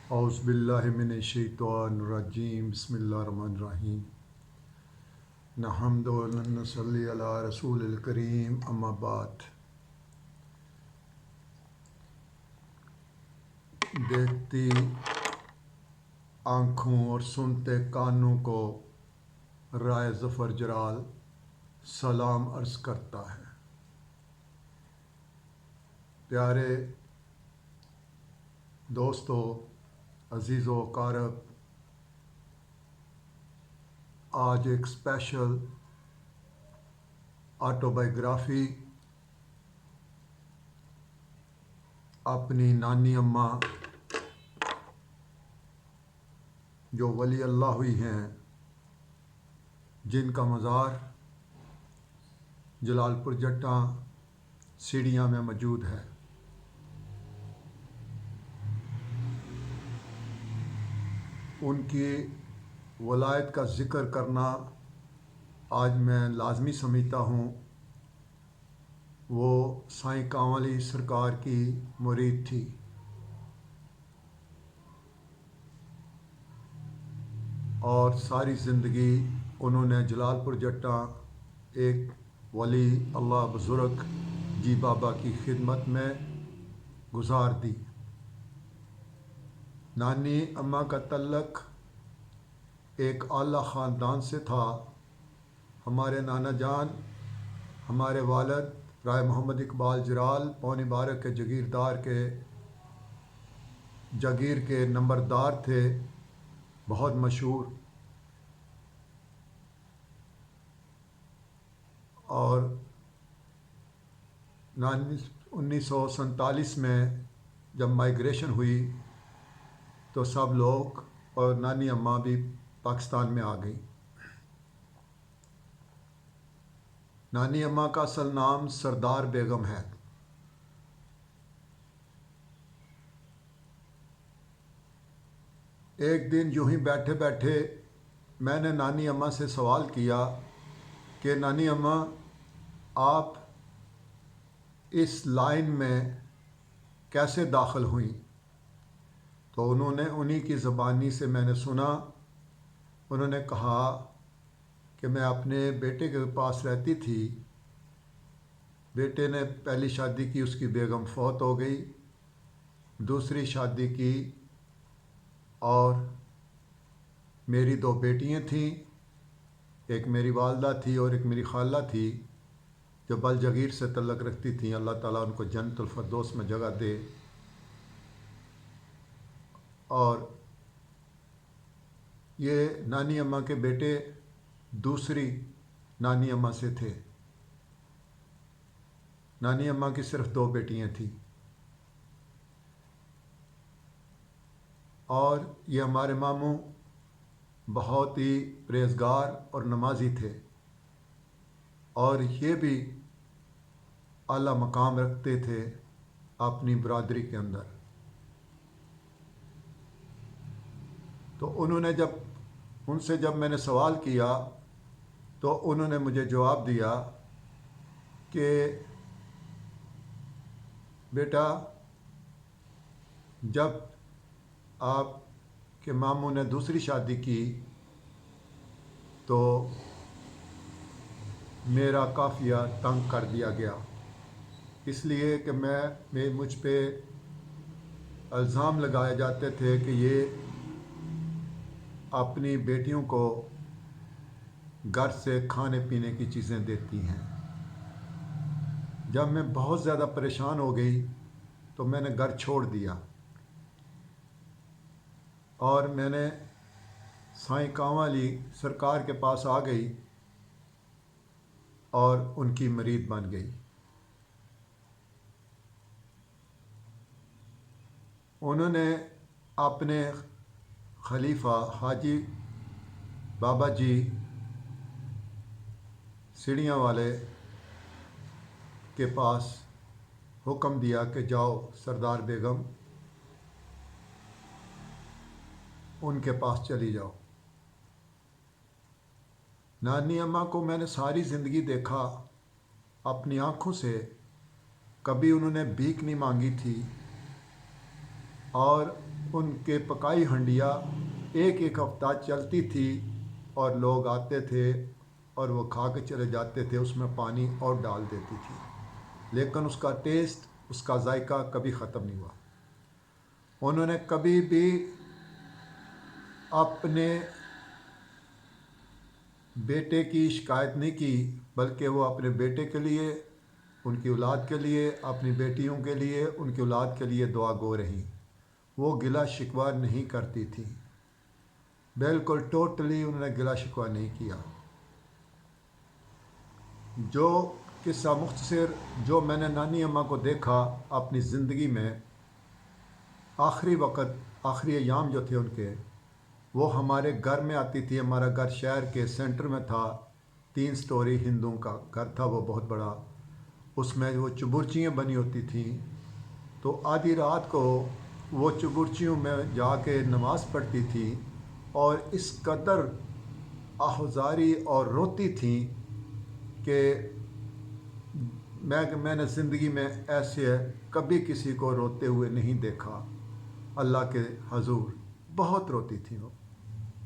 اعوذ باللہ من الشیطان الرجیم بسم اللہ الرحمن الرحیم نحمد و نصلی علی رسول الکریم اما بعد۔ دیکھتی آنکھوں اور سنتے کانوں کو رائے ظفر جلال سلام عرض کرتا ہے۔ پیارے دوستو، عزیز و اقارب، آج ایک اسپیشل آٹو بائیوگرافی اپنی نانی اماں جو ولی اللہ ہوئی ہیں، جن کا مزار جلال پور جٹاں سیڑھیاں میں موجود ہے، ان کی ولایت کا ذکر کرنا آج میں لازمی سمجھتا ہوں۔ وہ سائیں کانوالی سرکار کی مرید تھی اور ساری زندگی انہوں نے جلال پور جٹاں ایک ولی اللہ بزرگ جی بابا کی خدمت میں گزار دی۔ نانی اماں کا تعلق ایک اعلیٰ خاندان سے تھا۔ ہمارے نانا جان، ہمارے والد رائے محمد اقبال جرال پونی بارہ کے جاگیر کے نمبردار تھے، بہت مشہور، اور 1947 میں جب مائیگریشن ہوئی تو سب لوگ اور نانی اماں بھی پاکستان میں آ گئی۔ نانی اماں کا اصل نام سردار بیگم ہے۔ ایک دن یوں ہی بیٹھے بیٹھے میں نے نانی اماں سے سوال کیا کہ نانی اماں، آپ اس لائن میں کیسے داخل ہوئیں؟ تو انہی کی زبانی سے میں نے سنا، انہوں نے کہا کہ میں اپنے بیٹے کے پاس رہتی تھی، بیٹے نے پہلی شادی کی، اس کی بیگم فوت ہو گئی، دوسری شادی کی اور میری دو بیٹیاں تھیں، ایک میری والدہ تھی اور ایک میری خالہ تھی جو بل جاگیر سے تعلق رکھتی تھیں۔ اللہ تعالیٰ ان کو جنت الفردوس میں جگہ دے۔ اور یہ نانی اماں کے بیٹے دوسری نانی اماں سے تھے۔ نانی اماں کی صرف دو بیٹیاں تھیں، اور یہ ہمارے ماموں بہت ہی پرہیزگار اور نمازی تھے، اور یہ بھی اعلیٰ مقام رکھتے تھے اپنی برادری کے اندر۔ تو انہوں نے ان سے جب میں نے سوال کیا تو انہوں نے مجھے جواب دیا کہ بیٹا، جب آپ کے ماموں نے دوسری شادی کی تو میرا قافیہ تنگ کر دیا گیا، اس لیے کہ مجھ پہ الزام لگائے جاتے تھے کہ یہ اپنی بیٹیوں کو گھر سے کھانے پینے کی چیزیں دیتی ہیں۔ جب میں بہت زیادہ پریشان ہو گئی تو میں نے گھر چھوڑ دیا اور میں نے سائیں کانوالی سرکار کے پاس آ گئی اور ان کی مرید بن گئی۔ انہوں نے اپنے خلیفہ حاجی بابا جی سیڑھیاں والے کے پاس حکم دیا کہ جاؤ سردار بیگم ان کے پاس چلی جاؤ۔ نانی اماں کو میں نے ساری زندگی دیکھا اپنی آنکھوں سے، کبھی انہوں نے بھیک نہیں مانگی تھی، اور ان کے پکائی ہنڈیاں ایک ایک ہفتہ چلتی تھی اور لوگ آتے تھے اور وہ کھا کے چلے جاتے تھے، اس میں پانی اور ڈال دیتی تھی، لیکن اس کا ٹیسٹ، اس کا ذائقہ کبھی ختم نہیں ہوا۔ انہوں نے کبھی بھی اپنے بیٹے کی شکایت نہیں کی، بلکہ وہ اپنے بیٹے کے لیے، ان کی اولاد کے لیے، اپنی بیٹیوں کے لیے، ان کی اولاد کے لیے دعا گو رہیں۔ وہ گلہ شکوہ نہیں کرتی تھی، بالکل ٹوٹلی انہوں نے گلہ شکوہ نہیں کیا۔ جو قصہ مختصر جو میں نے نانی اماں کو دیکھا اپنی زندگی میں، آخری وقت، آخری ایام جو تھے ان کے، وہ ہمارے گھر میں آتی تھی۔ ہمارا گھر شہر کے سینٹر میں تھا، 3 سٹوری ہندوؤں کا گھر تھا، وہ بہت بڑا۔ اس میں وہ چبرچیاں بنی ہوتی تھیں، تو آدھی رات کو وہ چبرچیوں میں جا کے نماز پڑھتی تھی اور اس قدر آہوزاری اور روتی تھیں کہ میں نے زندگی میں ایسے کبھی کسی کو روتے ہوئے نہیں دیکھا۔ اللہ کے حضور بہت روتی تھیں وہ،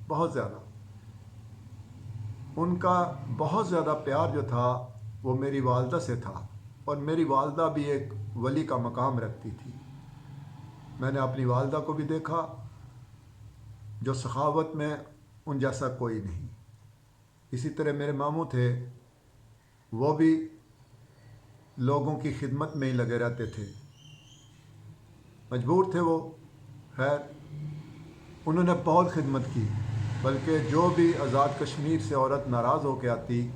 بہت زیادہ۔ ان کا بہت زیادہ پیار جو تھا وہ میری والدہ سے تھا، اور میری والدہ بھی ایک ولی کا مقام رکھتی تھی۔ میں نے اپنی والدہ کو بھی دیکھا، جو سخاوت میں ان جیسا کوئی نہیں۔ اسی طرح میرے ماموں تھے، وہ بھی لوگوں کی خدمت میں ہی لگے رہتے تھے، مجبور تھے وہ، خیر انہوں نے بہت خدمت کی، بلکہ جو بھی آزاد کشمیر سے عورت ناراض ہو کے آتی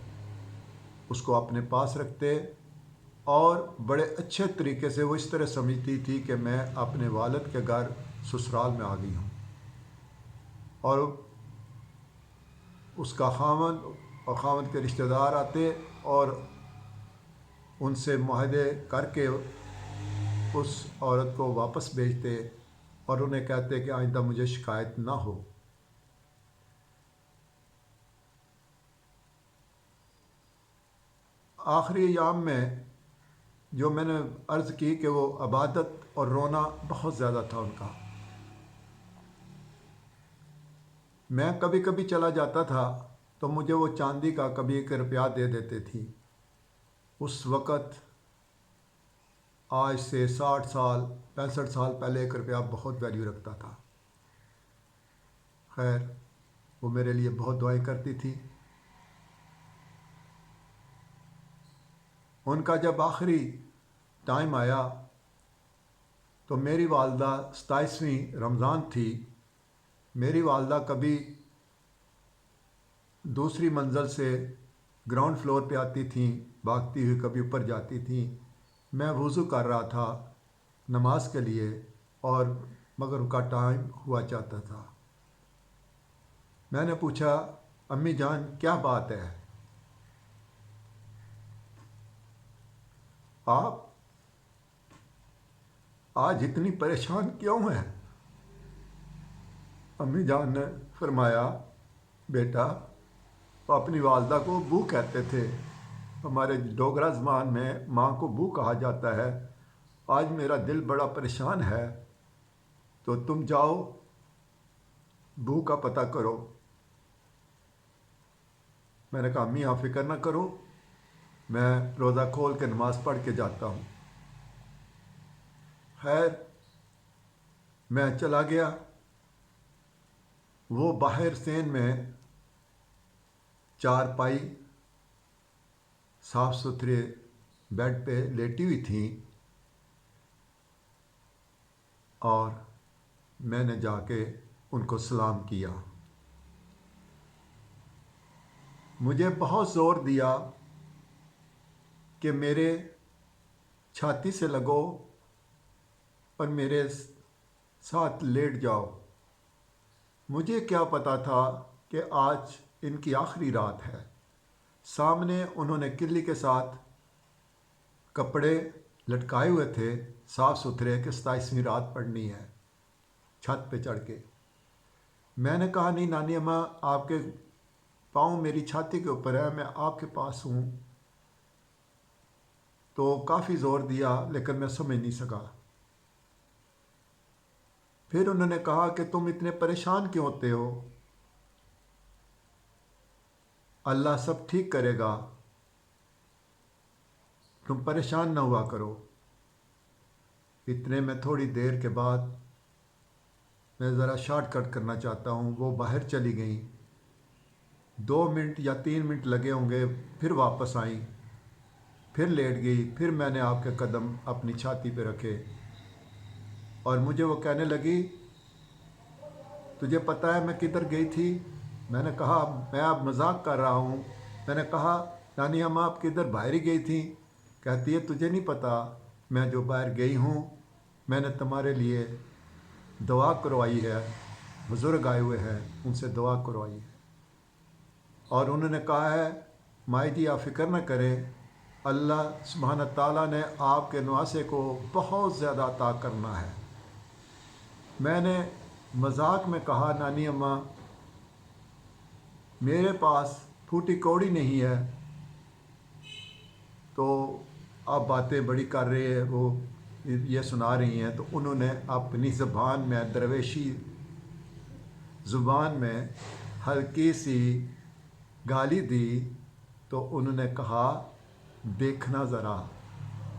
اس کو اپنے پاس رکھتے، اور بڑے اچھے طریقے سے وہ اس طرح سمجھتی تھی کہ میں اپنے والد کے گھر سسرال میں آ گئی ہوں، اور اس کا خاوند اور خاوند کے رشتہ دار آتے اور ان سے معاہدے کر کے اس عورت کو واپس بھیجتے اور انہیں کہتے کہ آئندہ مجھے شکایت نہ ہو۔ آخری ایام میں جو میں نے عرض کی کہ وہ عبادت اور رونا بہت زیادہ تھا ان کا، میں کبھی کبھی چلا جاتا تھا تو مجھے وہ چاندی کا کبھی 1 روپیہ دے دیتے تھی۔ اس وقت آج سے 60 سال 65 سال پہلے 1 روپیہ بہت ویلیو رکھتا تھا۔ خیر وہ میرے لیے بہت دعائیں کرتی تھی۔ ان کا جب آخری ٹائم آیا تو میری والدہ 27ویں رمضان تھی، میری والدہ کبھی دوسری منزل سے گراؤنڈ فلور پہ آتی تھیں بھاگتی ہوئی، کبھی اوپر جاتی تھیں۔ میں وضو کر رہا تھا نماز کے لیے، اور مغرب کا ٹائم ہوا چاہتا تھا۔ میں نے پوچھا امی جان کیا بات ہے، آپ آج اتنی پریشان کیوں ہیں؟ امی جان نے فرمایا بیٹا، وہ اپنی والدہ کو بو کہتے تھے، ہمارے ڈوگرا زبان میں ماں کو بو کہا جاتا ہے۔ آج میرا دل بڑا پریشان ہے، تو تم جاؤ بو کا پتہ کرو۔ میں نے کہا امی آپ فکر نہ کرو، میں روزہ کھول کے نماز پڑھ کے جاتا ہوں۔ خیر میں چلا گیا، وہ باہر سین میں چارپائی صاف ستھرے بیڈ پہ لیٹی ہوئی تھیں، اور میں نے جا کے ان کو سلام کیا۔ مجھے بہت زور دیا کہ میرے چھاتی سے لگو اور میرے ساتھ لیٹ جاؤ۔ مجھے کیا پتا تھا کہ آج ان کی آخری رات ہے۔ سامنے انہوں نے کلی کے ساتھ کپڑے لٹکائے ہوئے تھے صاف ستھرے کہ 27ویں رات پڑھنی ہے، چھت پہ چڑھ کے۔ میں نے کہا نہیں نانی اماں، آپ کے پاؤں میری چھاتی کے اوپر ہے، میں آپ کے پاس ہوں۔ تو کافی زور دیا لیکن میں سمجھ نہیں سکا۔ پھر انہوں نے کہا کہ تم اتنے پریشان کیوں ہوتے ہو، اللہ سب ٹھیک کرے گا، تم پریشان نہ ہوا کرو۔ اتنے میں تھوڑی دیر کے بعد، میں ذرا شارٹ کٹ کرنا چاہتا ہوں، وہ باہر چلی گئیں، 2 منٹ یا 3 منٹ لگے ہوں گے، پھر واپس آئیں، پھر لیٹ گئی، پھر میں نے آپ کے قدم اپنی چھاتی پہ رکھے اور مجھے وہ کہنے لگی تجھے پتہ ہے میں کدھر گئی تھی؟ میں نے کہا میں اب مذاق کر رہا ہوں۔ میں نے کہا نانی اماں آپ کدھر باہر ہی گئی تھیں؟ کہتی ہے تجھے نہیں پتہ، میں جو باہر گئی ہوں میں نے تمہارے لیے دعا کروائی ہے، بزرگ آئے ہوئے ہیں ان سے دعا کروائی ہے، اور انہوں نے کہا ہے مائی جی آپ فکر نہ کریں، اللہ سبحانہ تعالیٰ نے آپ کے نواسے کو بہت زیادہ عطا کرنا ہے۔ میں نے مذاق میں کہا نانی اماں میرے پاس پھوٹی کوڑی نہیں ہے، تو آپ باتیں بڑی کر رہے ہیں، وہ یہ سنا رہی ہیں، تو انہوں نے اپنی زبان میں، درویشی زبان میں ہلکی سی گالی دی، تو انہوں نے کہا دیکھنا ذرا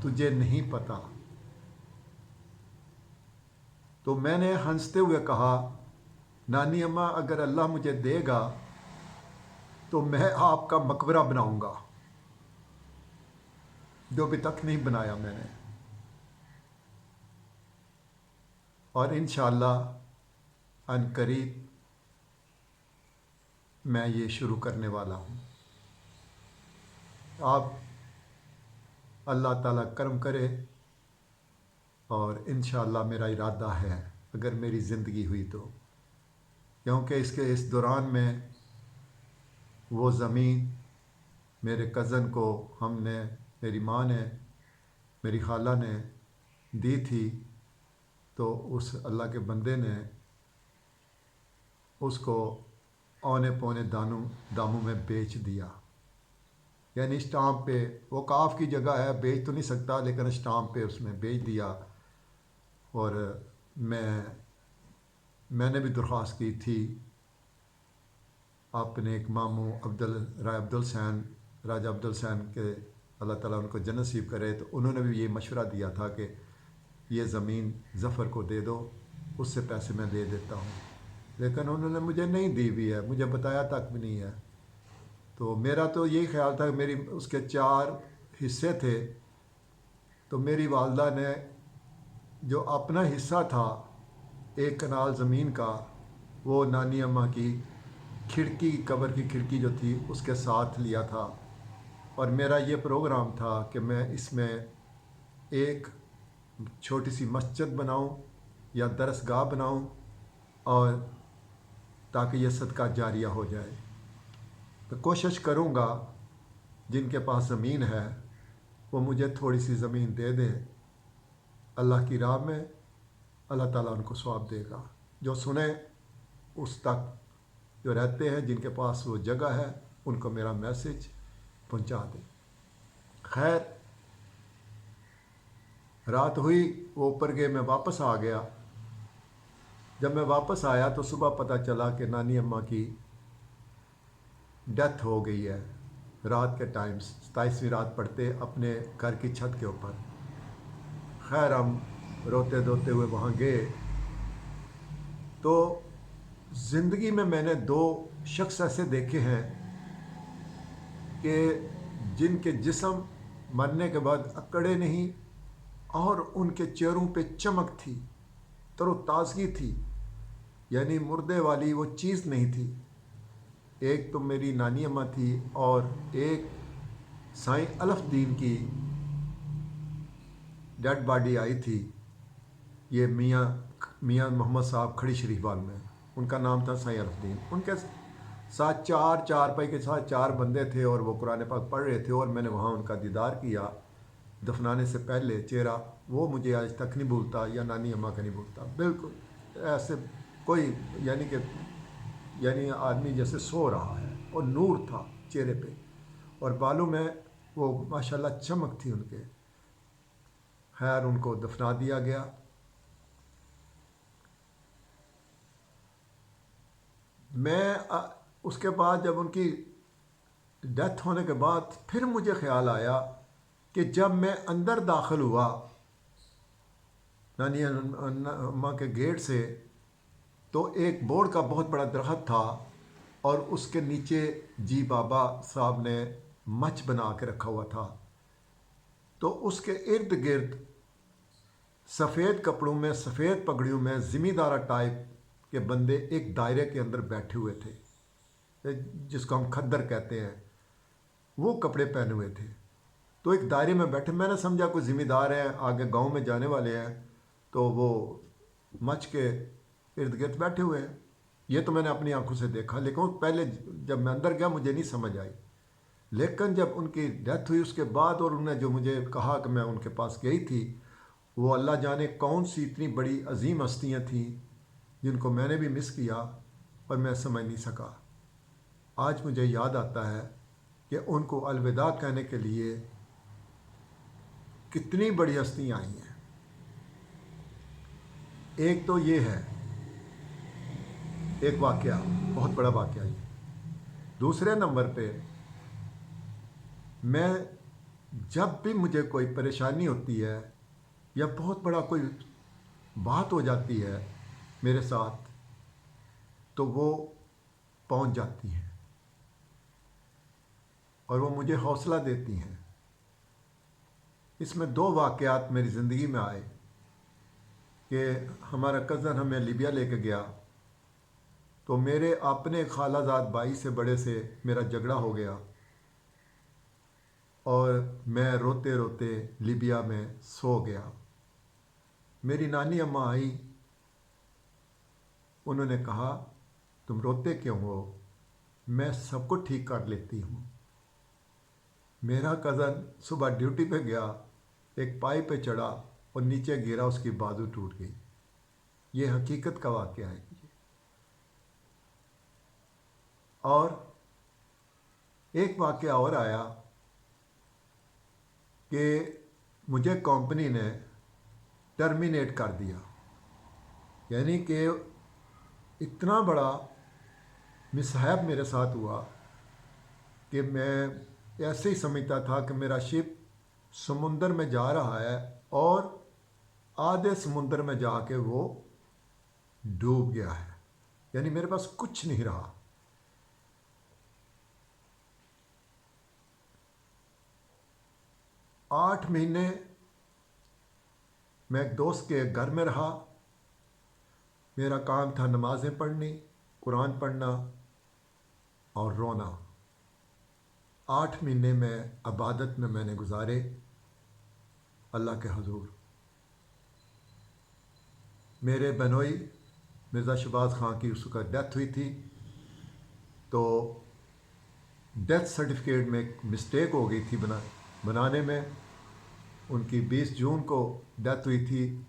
تجھے نہیں پتہ۔ تو میں نے ہنستے ہوئے کہا نانی اماں اگر اللہ مجھے دے گا تو میں آپ کا مقبرہ بناؤں گا، جو ابھی تک نہیں بنایا میں نے، اور انشاءاللہ ان قریب میں یہ شروع کرنے والا ہوں۔ آپ اللہ تعالیٰ کرم کرے، اور انشاءاللہ میرا ارادہ ہے اگر میری زندگی ہوئی تو، کیونکہ اس دوران میں وہ زمین میرے کزن کو میری ماں نے، میری خالہ نے دی تھی، تو اس اللہ کے بندے نے اس کو اونے پونے داموں میں بیچ دیا، یعنی اسٹامپ پہ، وہ کاف کی جگہ ہے، بیچ تو نہیں سکتا لیکن اسٹامپ پہ اس نے بیچ دیا۔ اور میں نے بھی درخواست کی تھی اپنے ایک ماموں راجہ عبد الحسین کے، اللہ تعالیٰ ان کو جنت نصیب کرے، تو انہوں نے بھی یہ مشورہ دیا تھا کہ یہ زمین ظفر کو دے دو، اس سے پیسے میں دے دیتا ہوں، لیکن انہوں نے مجھے نہیں دی بھی ہے، مجھے بتایا تک بھی نہیں ہے۔ تو میرا تو یہی خیال تھا کہ اس کے 4 حصے تھے، تو میری والدہ نے جو اپنا حصہ تھا 1 کنال زمین کا، وہ نانی اماں کی کھڑکی، قبر کی کھڑکی جو تھی اس کے ساتھ لیا تھا، اور میرا یہ پروگرام تھا کہ میں اس میں ایک چھوٹی سی مسجد بناؤں یا درسگاہ بناؤں، اور تاکہ یہ صدقہ جاریہ ہو جائے۔ تو کوشش کروں گا جن کے پاس زمین ہے وہ مجھے تھوڑی سی زمین دے دیں، اللہ کی راہ میں، اللہ تعالیٰ ان کو ثواب دے گا۔ جو سنیں اس تک، جو رہتے ہیں جن کے پاس وہ جگہ ہے ان کو میرا میسج پہنچا دیں۔ خیر، رات ہوئی، وہ اوپر گئے، میں واپس آ گیا۔ جب میں واپس آیا تو صبح پتہ چلا کہ نانی اماں کی ڈیتھ ہو گئی ہے، رات کے ٹائم 27ویں رات پڑتے اپنے گھر کی چھت کے اوپر۔ خیر ہم روتے دھوتے ہوئے وہاں گئے، تو زندگی میں نے 2 شخص ایسے دیکھے ہیں کہ جن کے جسم مرنے کے بعد اکڑے نہیں، اور ان کے چہروں پہ چمک تھی، تر و تازگی تھی، یعنی مردے والی وہ چیز نہیں تھی۔ ایک تو میری نانی اماں تھی، اور ایک سائیں الف دین کی ڈیڈ باڈی آئی تھی، یہ میاں محمد صاحب کھڑی شریف وال میں، ان کا نام تھا سائیں الف دین۔ ان کے ساتھ 4 پائی کے ساتھ 4 بندے تھے، اور وہ قرآن پاک پڑھ رہے تھے، اور میں نے وہاں ان کا دیدار کیا دفنانے سے پہلے۔ چہرہ وہ مجھے آج تک نہیں بھولتا، یا نانی اماں کا نہیں بھولتا، بالکل ایسے کوئی یعنی آدمی جیسے سو رہا ہے، اور نور تھا چہرے پہ، اور بالوں میں وہ ماشاءاللہ چمک تھی ان کے۔ خیر ان کو دفنا دیا گیا۔ میں اس کے بعد جب ان کی ڈیتھ ہونے کے بعد پھر مجھے خیال آیا کہ جب میں اندر داخل ہوا نانی اماں کے گیٹ سے، تو ایک بورڈ کا بہت بڑا درخت تھا اور اس کے نیچے جی بابا صاحب نے مچ بنا کے رکھا ہوا تھا، تو اس کے ارد گرد سفید کپڑوں میں، سفید پگڑیوں میں، زمیندارہ ٹائپ کے بندے ایک دائرے کے اندر بیٹھے ہوئے تھے، جس کو ہم کھدر کہتے ہیں، وہ کپڑے پہنے ہوئے تھے، تو ایک دائرے میں بیٹھے۔ میں نے سمجھا کوئی زمیندار ہیں، آگے گاؤں میں جانے والے ہیں، تو وہ مچ کے ارد گرد بیٹھے ہوئے ہیں۔ یہ تو میں نے اپنی آنکھوں سے دیکھا، لیکن پہلے جب میں اندر گیا مجھے نہیں سمجھ آئی، لیکن جب ان کی ڈیتھ ہوئی اس کے بعد اور انہوں نے جو مجھے کہا کہ میں ان کے پاس گئی تھی، وہ اللہ جانے کون سی اتنی بڑی عظیم ہستیاں تھیں جن کو میں نے بھی مس کیا اور میں سمجھ نہیں سکا۔ آج مجھے یاد آتا ہے کہ ان کو الوداع کہنے کے لیے کتنی بڑی ہستیاں آئی ہیں۔ ایک تو یہ ہے، ایک واقعہ، بہت بڑا واقعہ یہ۔ دوسرے نمبر پہ، میں جب بھی مجھے کوئی پریشانی ہوتی ہے یا بہت بڑا کوئی بات ہو جاتی ہے میرے ساتھ، تو وہ پہنچ جاتی ہیں اور وہ مجھے حوصلہ دیتی ہیں۔ اس میں 2 واقعات میری زندگی میں آئے کہ ہمارا کزن ہمیں لیبیا لے کے گیا، تو میرے اپنے خالہ زاد بھائی سے بڑے سے میرا جھگڑا ہو گیا اور میں روتے روتے لیبیا میں سو گیا۔ میری نانی اماں آئی، انہوں نے کہا تم روتے کیوں ہو، میں سب کو ٹھیک کر لیتی ہوں۔ میرا کزن صبح ڈیوٹی پہ گیا، ایک پائی پہ چڑھا اور نیچے گرا، اس کی بازو ٹوٹ گئی۔ یہ حقیقت کا واقعہ ہے۔ اور ایک واقعہ اور آیا کہ مجھے کمپنی نے ٹرمینیٹ کر دیا، یعنی کہ اتنا بڑا مصائب میرے ساتھ ہوا کہ میں ایسے ہی سمجھتا تھا کہ میرا شپ سمندر میں جا رہا ہے اور آدھے سمندر میں جا کے وہ ڈوب گیا ہے، یعنی میرے پاس کچھ نہیں رہا۔ آٹھ مہینے میں ایک دوست کے گھر میں رہا۔ میرا کام تھا نمازیں پڑھنی، قرآن پڑھنا اور رونا۔ 8 مہینے میں عبادت میں نے گزارے اللہ کے حضور۔ میرے بنوئی مرزا شہباز خان کی اس کا ڈیتھ ہوئی تھی، تو ڈیتھ سرٹیفکیٹ میں ایک مسٹیک ہو گئی تھی بنانے میں۔ ان کی 20 جون کو ڈیتھ ہوئی تھی،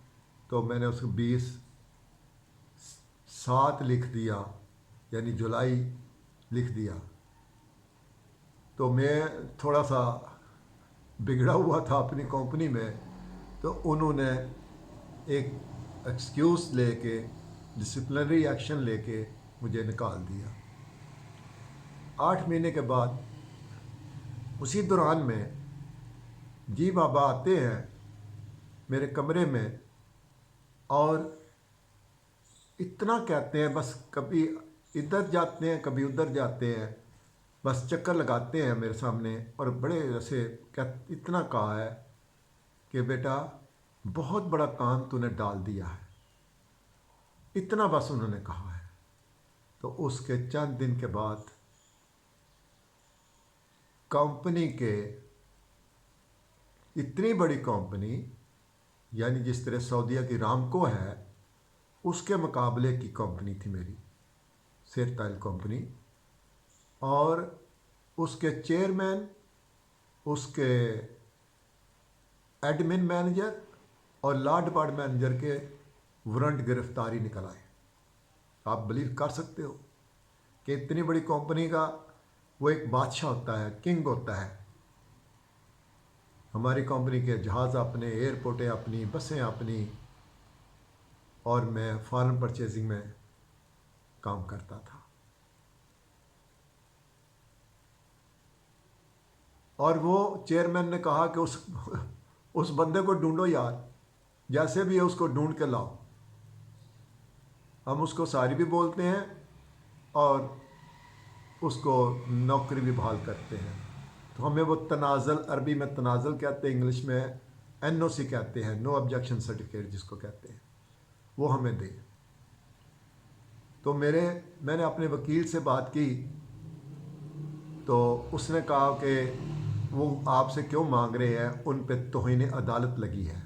تو میں نے اس کو 20/7 لکھ دیا، یعنی جولائی لکھ دیا۔ تو میں تھوڑا سا بگڑا ہوا تھا اپنی کمپنی میں، تو انہوں نے ایک ایکسکیوز لے کے، ڈسپلنری ایکشن لے کے مجھے نکال دیا۔ 8 مہینے کے بعد اسی دوران میں جی بابا آتے ہیں میرے کمرے میں اور اتنا کہتے ہیں، بس کبھی ادھر جاتے ہیں کبھی ادھر جاتے ہیں، بس چکر لگاتے ہیں میرے سامنے، اور بڑے ایسے اتنا کہا ہے کہ بیٹا بہت بڑا کام تو نے ڈال دیا ہے، اتنا بس انہوں نے کہا ہے۔ تو اس کے چند دن کے بعد کمپنی کے، اتنی بڑی کمپنی، یعنی جس طرح سعودیہ کی رامکو ہے اس کے مقابلے کی کمپنی تھی میری سیرتائل کمپنی، اور اس کے چیئرمین، اس کے ایڈمن مینیجر اور لا ڈپارٹمنٹ مینیجر کے وارنٹ گرفتاری نکل آئے۔ آپ بلیو کر سکتے ہو کہ اتنی بڑی کمپنی کا وہ ایک بادشاہ ہوتا ہے، کنگ ہوتا ہے۔ ہماری کمپنی کے جہاز اپنے، ایئرپورٹیں اپنی، بسیں اپنی، اور میں فارن پرچیزنگ میں کام کرتا تھا۔ اور وہ چیئرمین نے کہا کہ اس بندے کو ڈھونڈو یار، جیسے بھی ہے اس کو ڈھونڈ کے لاؤ۔ ہم اس کو ساری بھی بولتے ہیں اور اس کو نوکری بھی بحال کرتے ہیں۔ تو ہمیں وہ تنازل، عربی میں تنازل کہتے ہیں، انگلش میں NOC کہتے ہیں، نو آبجیکشن سرٹیفکیٹ جس کو کہتے ہیں، وہ ہمیں دیں۔ تو میں نے اپنے وکیل سے بات کی تو اس نے کہا کہ وہ آپ سے کیوں مانگ رہے ہیں، ان پہ توہین عدالت لگی ہے،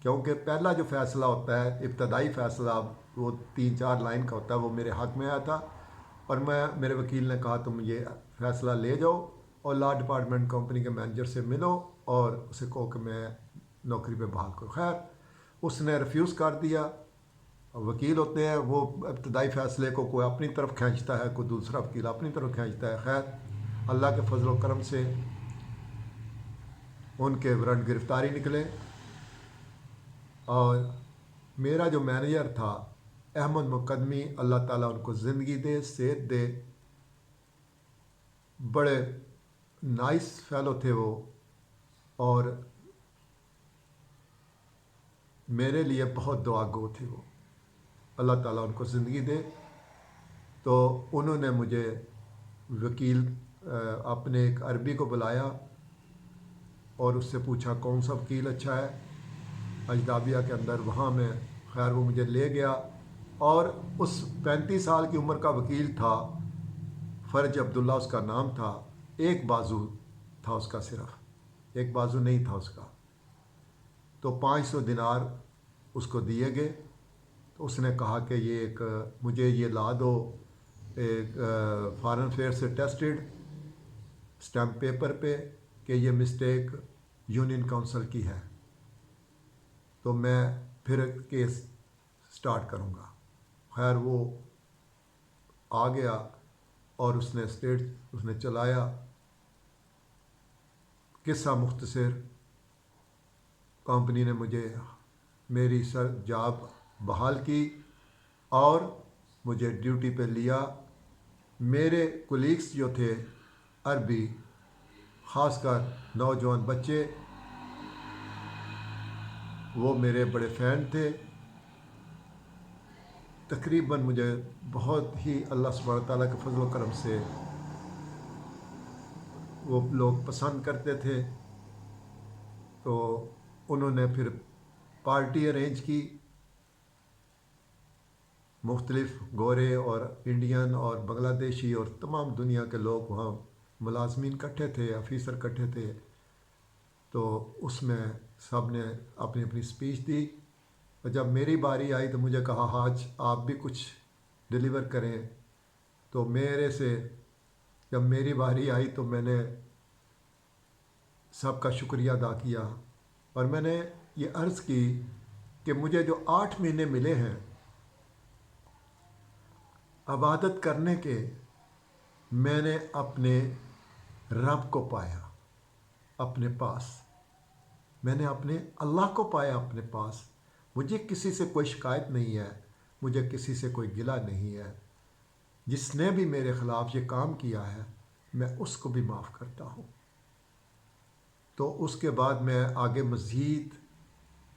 کیونکہ پہلا جو فیصلہ ہوتا ہے، ابتدائی فیصلہ، وہ 3-4 لائن کا ہوتا ہے، وہ میرے حق میں آیا تھا، اور میرے وکیل نے کہا تم یہ فیصلہ لے جاؤ اور لا ڈپارٹمنٹ کمپنی کے مینیجر سے ملو اور اسے کہو کہ میں نوکری پہ بحال کروں۔ خیر اس نے ریفیوز کر دیا۔ وکیل ہوتے ہیں وہ ابتدائی فیصلے کو کوئی اپنی طرف کھینچتا ہے، کوئی دوسرا وکیل اپنی طرف کھینچتا ہے۔ خیر اللہ کے فضل و کرم سے ان کے ورنٹ گرفتاری نکلے، اور میرا جو مینیجر تھا احمد مقدمی، اللہ تعالیٰ ان کو زندگی دے، صحت دے، بڑے نائس فیلو تھے وہ، اور میرے لیے بہت دعا گو تھے وہ، اللہ تعالیٰ ان کو زندگی دے۔ تو انہوں نے مجھے وکیل اپنے ایک عربی کو بلایا اور اس سے پوچھا کون سا وکیل اچھا ہے اجدابیہ کے اندر، وہاں میں خیر وہ مجھے لے گیا، اور اس 35 سال کی عمر کا وکیل تھا، فرج عبداللہ اس کا نام تھا، ایک بازو تھا اس کا، صرف ایک بازو نہیں تھا اس کا۔ تو 500 دینار اس کو دیے گئے۔ تو اس نے کہا کہ یہ مجھے یہ لا دو ایک فارن افیئر سے ٹیسٹڈ اسٹیمپ پیپر پہ کہ یہ مسٹیک یونین کونسل کی ہے، تو میں پھر کیس سٹارٹ کروں گا۔ خیر وہ آ گیا اور اس نے چلایا۔ قصہ مختصر، کمپنی نے مجھے میری جاب بحال کی اور مجھے ڈیوٹی پہ لیا۔ میرے کولیگس جو تھے عربی، خاص کر نوجوان بچے، وہ میرے بڑے فین تھے۔ تقریباً مجھے بہت ہی اللہ سبحانہ تعالیٰ کے فضل و کرم سے وہ لوگ پسند کرتے تھے۔ تو انہوں نے پھر پارٹی ارینج کی، مختلف گورے اور انڈین اور بنگلہ دیشی اور تمام دنیا کے لوگ وہاں ملازمین اکٹھے تھے، آفیسر اکٹھے تھے۔ تو اس میں سب نے اپنی اپنی اسپیچ دی، اور جب میری باری آئی تو مجھے کہا آج آپ بھی کچھ ڈیلیور کریں۔ تو میرے سے جب میری باری آئی تو میں نے سب کا شکریہ ادا کیا، اور میں نے یہ عرض کی کہ مجھے جو 8 مہینے ملے ہیں عبادت کرنے کے، میں نے اپنے رب کو پایا اپنے پاس، میں نے اپنے اللہ کو پایا اپنے پاس۔ مجھے کسی سے کوئی شکایت نہیں ہے، مجھے کسی سے کوئی گلہ نہیں ہے۔ جس نے بھی میرے خلاف یہ کام کیا ہے میں اس کو بھی معاف کرتا ہوں۔ تو اس کے بعد میں آگے مزید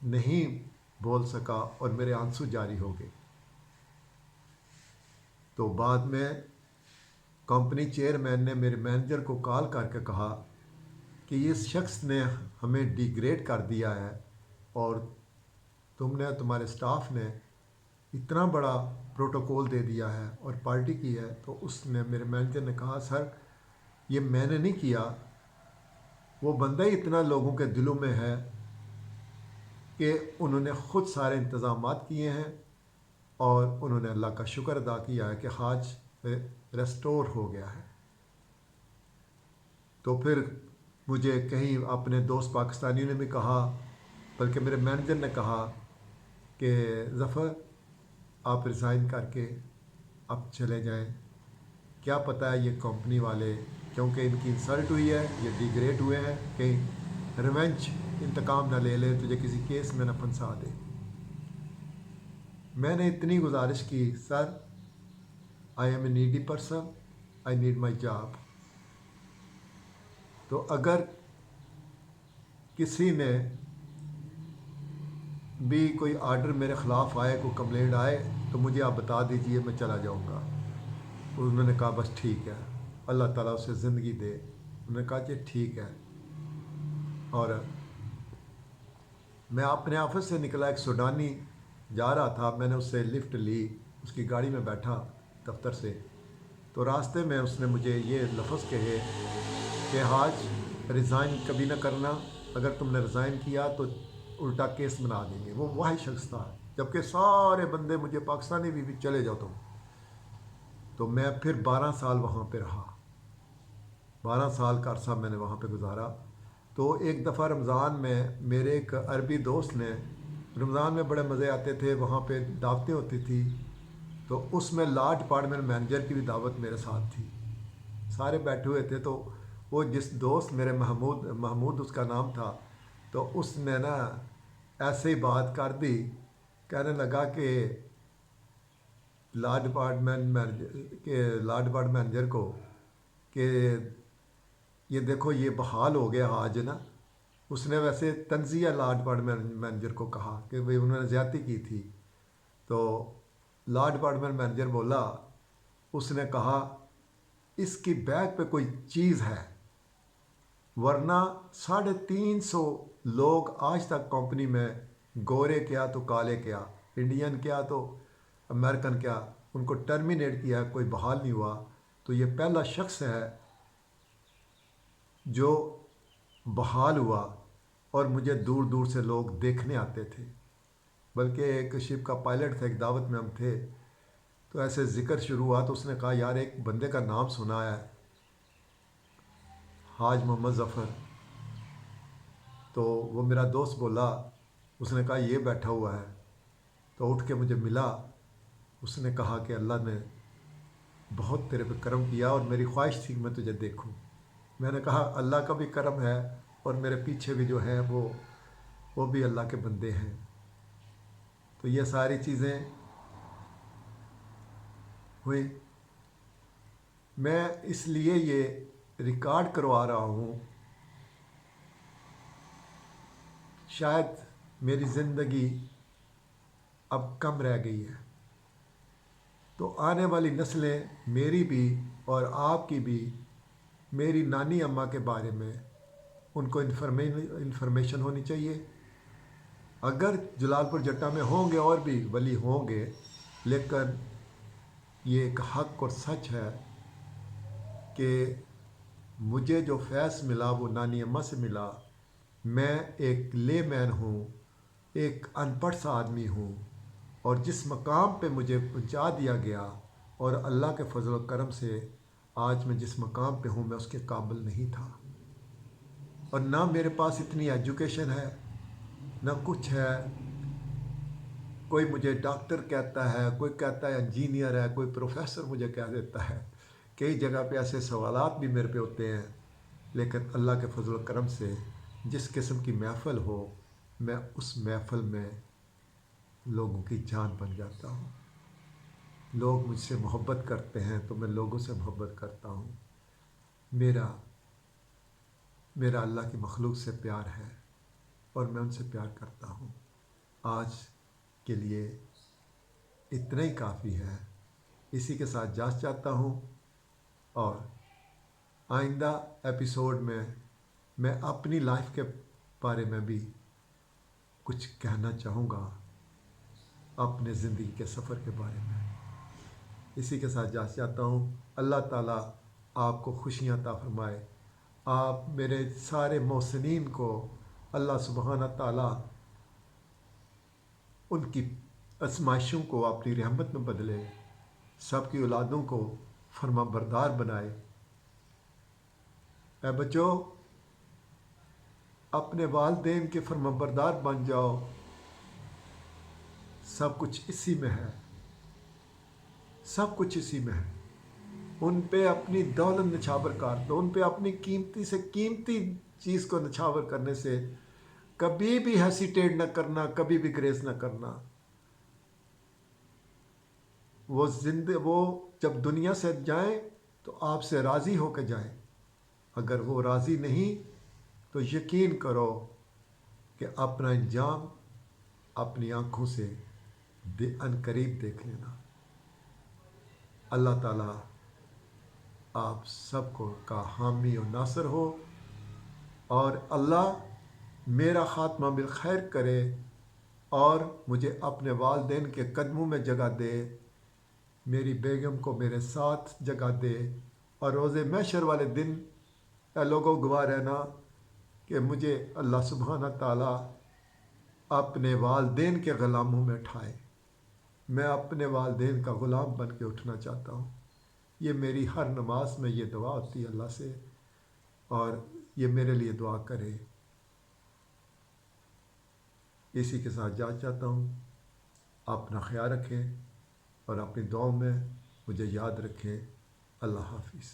نہیں بول سکا اور میرے آنسو جاری ہو گئے۔ تو بعد میں کمپنی چیئرمین نے میرے مینیجر کو کال کر کے کہا کہ اس شخص نے ہمیں ڈی گریڈ کر دیا ہے، اور تم نے، تمہارے سٹاف نے اتنا بڑا پروٹوکول دے دیا ہے اور پارٹی کی ہے۔ تو اس نے، میرے مینیجر نے کہا سر یہ میں نے نہیں کیا، وہ بندہ ہی اتنا لوگوں کے دلوں میں ہے کہ انہوں نے خود سارے انتظامات کیے ہیں، اور انہوں نے اللہ کا شکر ادا کیا ہے کہ حاج ریسٹور ہو گیا ہے۔ تو پھر مجھے کہیں اپنے دوست پاکستانیوں نے بھی کہا، بلکہ میرے مینیجر نے کہا کہ ظفر آپ ریزائن کر کے اب چلے جائیں، کیا پتہ ہے یہ کمپنی والے، کیونکہ ان کی انسلٹ ہوئی ہے، یہ ڈی گریڈ ہوئے ہیں، کہیں ریونج انتقام نہ لے لے، تجھے کسی کیس میں نہ پھنسا دے۔ میں نے اتنی گزارش کی، sir I am a needy person, I need my job. تو اگر کسی نے بھی کوئی آرڈر میرے خلاف آئے، کوئی کمپلینٹ آئے تو مجھے آپ بتا دیجئے، میں چلا جاؤں گا۔ انہوں نے کہا بس ٹھیک ہے، اللہ تعالیٰ اسے زندگی دے۔ انہوں نے کہا کہ ٹھیک ہے۔ اور میں اپنے آفس سے نکلا، ایک سوڈانی جا رہا تھا، میں نے اس سے لفٹ لی، اس کی گاڑی میں بیٹھا دفتر سے، تو راستے میں اس نے مجھے یہ لفظ کہے کہ حاج ریزائن کبھی نہ کرنا، اگر تم نے ریزائن کیا تو الٹا کیس بنا دیں گے۔ وہ واحد شخص تھا، جبکہ سارے بندے مجھے پاکستانی بھی چلے جاؤ تم۔ تو میں پھر 12 سال وہاں پہ رہا، 12 سال کا عرصہ میں نے وہاں پہ گزارا۔ تو ایک دفعہ رمضان میں میرے ایک عربی دوست نے، رمضان میں بڑے مزے آتے تھے، وہاں پہ دعوتیں ہوتی تھی، تو اس میں لا ڈپارٹمنٹ مینیجر کی بھی دعوت میرے ساتھ تھی، سارے بیٹھے ہوئے تھے۔ تو وہ جس دوست میرے محمود اس کا نام تھا، تو اس نے نا ایسے ہی بات کر دی، کہنے لگا کہ لا ڈپارٹمنٹ مینیجر کو کہ یہ دیکھو یہ بحال ہو گیا آج نا۔ اس نے ویسے تنزیہ لا ڈپارٹمنٹ مینیجر کو کہا کہ بھئی انہوں نے زیادتی کی تھی۔ تو لا ڈپارٹمنٹ مینیجر بولا، اس نے کہا اس کی بیگ پہ کوئی چیز ہے، ورنہ 350 لوگ آج تک کمپنی میں، گورے کیا تو کالے کیا، انڈین کیا تو امریکن کیا، ان کو ٹرمینیٹ کیا، کوئی بحال نہیں ہوا۔ تو یہ پہلا شخص ہے جو بحال ہوا، اور مجھے دور دور سے لوگ دیکھنے آتے تھے، بلکہ ایک شپ کا پائلٹ تھا، ایک دعوت میں ہم تھے، تو ایسے ذکر شروع ہوا، تو اس نے کہا یار ایک بندے کا نام سنا ہے، حاج محمد ظفر۔ تو وہ میرا دوست بولا، اس نے کہا یہ بیٹھا ہوا ہے، تو اٹھ کے مجھے ملا۔ اس نے کہا کہ اللہ نے بہت تیرے پہ کرم کیا، اور میری خواہش تھی کہ میں تجھے دیکھوں۔ میں نے کہا اللہ کا بھی کرم ہے، اور میرے پیچھے بھی جو ہیں وہ بھی اللہ کے بندے ہیں۔ تو یہ ساری چیزیں ہوئی۔ میں اس لیے یہ ریکارڈ کروا رہا ہوں، شاید میری زندگی اب کم رہ گئی ہے، تو آنے والی نسلیں میری بھی اور آپ کی بھی میری نانی اماں کے بارے میں ان کو انفارمیشن ہونی چاہیے۔ اگر جلال پور جٹا میں ہوں گے اور بھی ولی ہوں گے، لیکن یہ ایک حق اور سچ ہے کہ مجھے جو فیض ملا وہ نانی اماں سے ملا۔ میں ایک لے مین ہوں، ایک ان پڑھ سا آدمی ہوں، اور جس مقام پہ مجھے پہنچا دیا گیا، اور اللہ کے فضل و کرم سے آج میں جس مقام پہ ہوں میں اس کے قابل نہیں تھا، اور نہ میرے پاس اتنی ایجوکیشن ہے، نہ کچھ ہے۔ کوئی مجھے ڈاکٹر کہتا ہے، کوئی کہتا ہے انجینئر ہے، کوئی پروفیسر مجھے کہہ دیتا ہے، کئی جگہ پہ ایسے سوالات بھی میرے پہ ہوتے ہیں، لیکن اللہ کے فضل و کرم سے جس قسم کی محفل ہو، میں اس محفل میں لوگوں کی جان بن جاتا ہوں۔ لوگ مجھ سے محبت کرتے ہیں تو میں لوگوں سے محبت کرتا ہوں۔ میرا اللہ کی مخلوق سے پیار ہے، اور میں ان سے پیار کرتا ہوں۔ آج کے لیے اتنا ہی کافی ہے، اسی کے ساتھ جا چاہتا ہوں، اور آئندہ ایپیسوڈ میں میں اپنی لائف کے بارے میں بھی کچھ کہنا چاہوں گا، اپنے زندگی کے سفر کے بارے میں۔ اسی کے ساتھ جا چاہتا ہوں۔ اللہ تعالیٰ آپ کو خوشیاں عطا فرمائے، آپ میرے سارے محسنین کو اللہ سبحانہ تعالیٰ ان کی آزمائشوں کو اپنی رحمت میں بدلے، سب کی اولادوں کو فرما بردار بنائے۔ اے بچو، اپنے والدین کے فرما بردار بن جاؤ، سب کچھ اسی میں ہے، سب کچھ اسی میں ہے۔ ان پہ اپنی دولت نچھاور کر دو، ان پہ اپنی قیمتی سے قیمتی چیز کو نچھاور کرنے سے کبھی بھی ہیسیٹیٹ نہ کرنا، کبھی بھی گریز نہ کرنا۔ وہ جب دنیا سے جائیں تو آپ سے راضی ہو کے جائیں، اگر وہ راضی نہیں تو یقین کرو کہ اپنا انجام اپنی آنکھوں سے ان قریب دیکھ لینا۔ اللہ تعالیٰ آپ سب کو کا حامی و ناصر ہو، اور اللہ میرا خاتمہ بالخیر کرے اور مجھے اپنے والدین کے قدموں میں جگہ دے، میری بیگم کو میرے ساتھ جگہ دے، اور روز محشر والے دن اے لوگوں گواہ رہنا کہ مجھے اللہ سبحانہ تعالیٰ اپنے والدین کے غلاموں میں اٹھائے۔ میں اپنے والدین کا غلام بن کے اٹھنا چاہتا ہوں۔ یہ میری ہر نماز میں یہ دعا ہوتی ہے اللہ سے، اور یہ میرے لیے دعا کرے۔ اسی کے ساتھ جا چاہتا ہوں۔ اپنا خیال رکھیں اور اپنی دعاؤں میں مجھے یاد رکھیں۔ اللہ حافظ۔